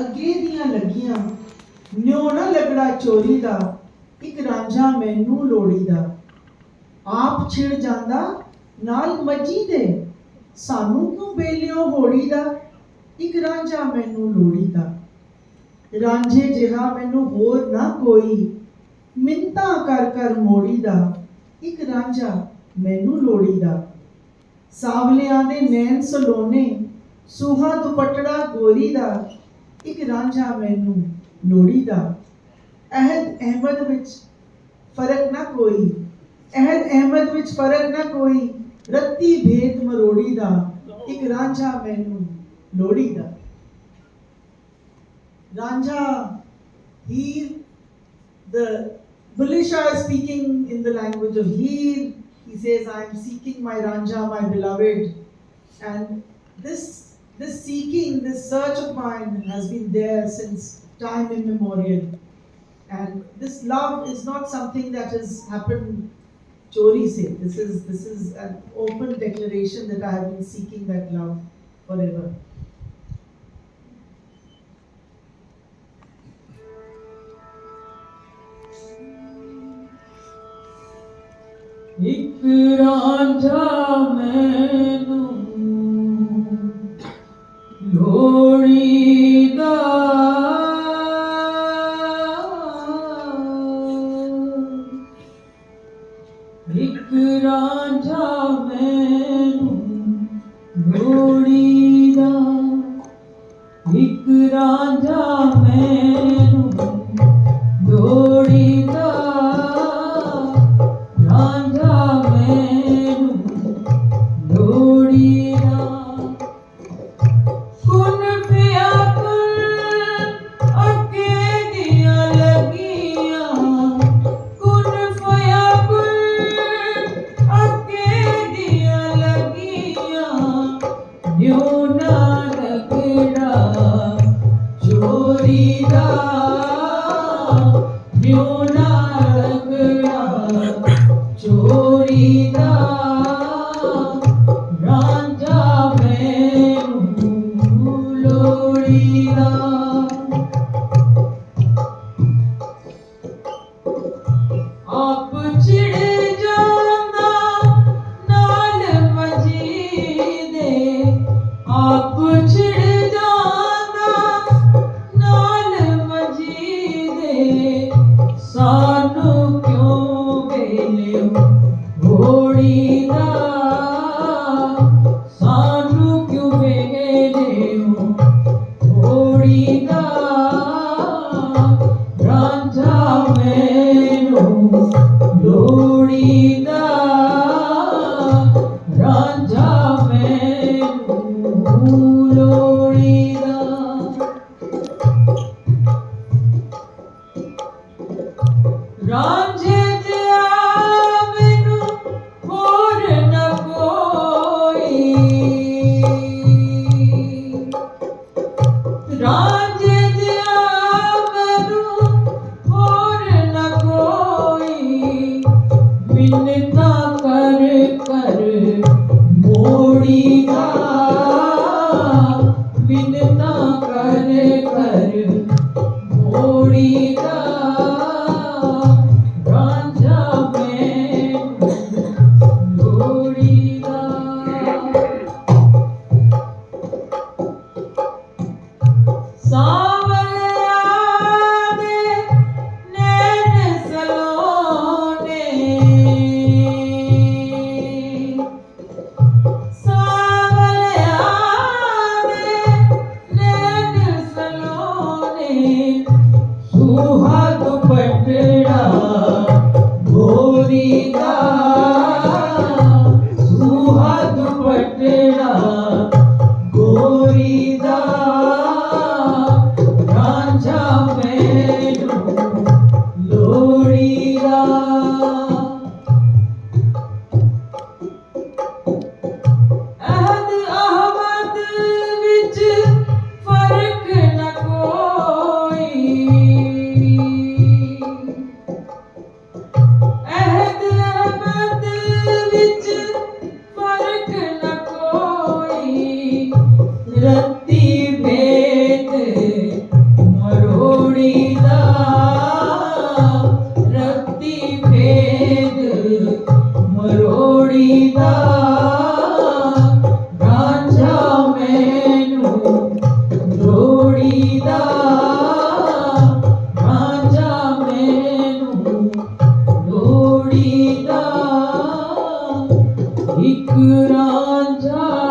ਅੱਗੇ ਦੀਆਂ ਲੱਗੀਆਂ, ਨਿਉ ਨਾ ਲੱਗੜਾ ਚੋਰੀ ਦਾ, ਇੱਕ ਰਾਂਝਾ ਮੈਨੂੰ ਲੋੜੀਦਾ। ਆਪ ਛਿੜ ਜਾਂਦਾ ਨਾਲ ਮੱਝੀ ਦੇ, ਸਾਨੂੰ ਕਿਉਂ ਬੇਲਿਓ ਹੋੜੀਦਾ, ਇੱਕ ਰਾਂਝਾ ਮੈਨੂੰ ਲੋੜੀਦਾ। ਰਾਂਝੇ ਜਿਹਾ ਮੈਨੂੰ ਹੋਰ ਨਾ ਕੋਈ, ਮਿੰਨਤਾਂ ਕਰ ਕਰ ਮੋੜੀਦਾ, ਇੱਕ ਰਾਂਝਾ ਮੈਨੂੰ ਲੋੜੀਦਾ। ਸਾਵਲਿਆਂ ਦੇ ਨੈਣ ਸਲੋਨੇ, ਸੂਹਾ ਦੁਪੱਟੜਾ ਗੋਰੀ ਦਾ, ਇੱਕ ਰਾਂਝਾ ਮੈਨੂੰ ਲੋੜੀਦਾ। ਅਹਿਦ ਅਹਿਮਦ ਵਿੱਚ ਫਰਕ ਨਾ ਕੋਈ, ਅਹਿਦ ਅਹਿਮਦ ਵਿੱਚ ਫਰਕ ਨਾ ਕੋਈ, ਰੱਤੀ ਭੇਦ ਮਰੋੜੀ ਦਾ, ਇੱਕ ਰਾਂਝਾ ਮੈਨੂੰ ਲੋੜੀਦਾ। Ranjha, Heer, the Bulleh Shah is speaking in the language of Heer. He says, I am seeking my Ranjha, my beloved. And this seeking, this search of mine has been there since time immemorial. And this love is not something that has happened chori se. This is an open declaration that I have been seeking that love forever. ਇੱਕ ਰਾਂਝਾ ਮੈਨੂੰ ਲੋੜੀਦਾ, ਇੱਕ ਰਾਂਝਾ ਮੈਨੂੰ ਲੋੜੀਦਾ, ਇੱਕ ਰਾਂਝਾ ਮੈਨੂੰ ਲੋੜੀਦਾ। ਰਾਂਝਾ ਮੈਨੂੰ ਲੋੜੀਦਾ, ਕੁਨ ਪਿਆ ਕੁਨ ਅੱਗੇ ਦੀਆਂ ਲੱਗੀਆਂ, ਕੁਨ ਪਿਆ ਕੁਨ ਅੱਗੇ ਦੀਆਂ ਲੱਗੀਆਂ, ਨਿਉ ਨਾ ਲੱਗੜਾ ਚੋਰੀ ਦਾ, ਨਿਉ ਨਾ ਲੱਗੜਾ ਚੋਰੀ ਦਾ। ਰਾਂਝਾ ਮੈਨੂੰ ਲੋੜੀਦਾ। ਆਪ ਛਿੜ ਜਾਂਦਾ ਨਾਲ ਮੱਝੀ ਦੇ, ਆਪ ਛਿੜ ਜਾਂਦਾ ਨਾਲ ਮੱਝੀ ਦੇ, ਸਾਨੂੰ ਕਿਉਂ ਬੇਲਿਓ ਹੋੜੀਦਾ, ਸਾਨੂੰ ਕਿਉਂ ਬੇਲਿਓ ਹੋੜੀਦਾ। ਰਾਂਝਾ ਮੈਨੂੰ ਲੋੜੀਦਾ, ਰਾਂਝਾ ਮੈਨੂੰ ਲੋੜੀਦਾ। ਰਾਂਝੇ ਰਾਂਝੇ ਜਿਹਾ ਮੈਨੂੰ ਹੋਰ ਨਾ ਕੋਈ, ਮਿੰਨਤਾਂ ਕਰ ਕਰ ਮੋੜੀਦਾ, ਮਿੰਨਤਾਂ ਕਰ ਕਰ ਮੋੜੀਦਾ। ਰਾਂਝਾ ਮੈਨੂੰ ਲੋੜੀਦਾ। ਸਾਵਲਿਆਂ ਦੇ ਨੈਣ ਸਲੋਨੇ, ਸਾਵਲਿਆਂ ਦੇ ਨੈਣ ਸਲੋਨੇ, ਸੂਹਾ ਦੁਪੱਟੜਾ ਗੋਰੀ ਦਾ, ਸੂਹਾ ਦੁਪੱਟੜਾ ਗੋਰੀ ਦਾ। ਰਾਂਝਾ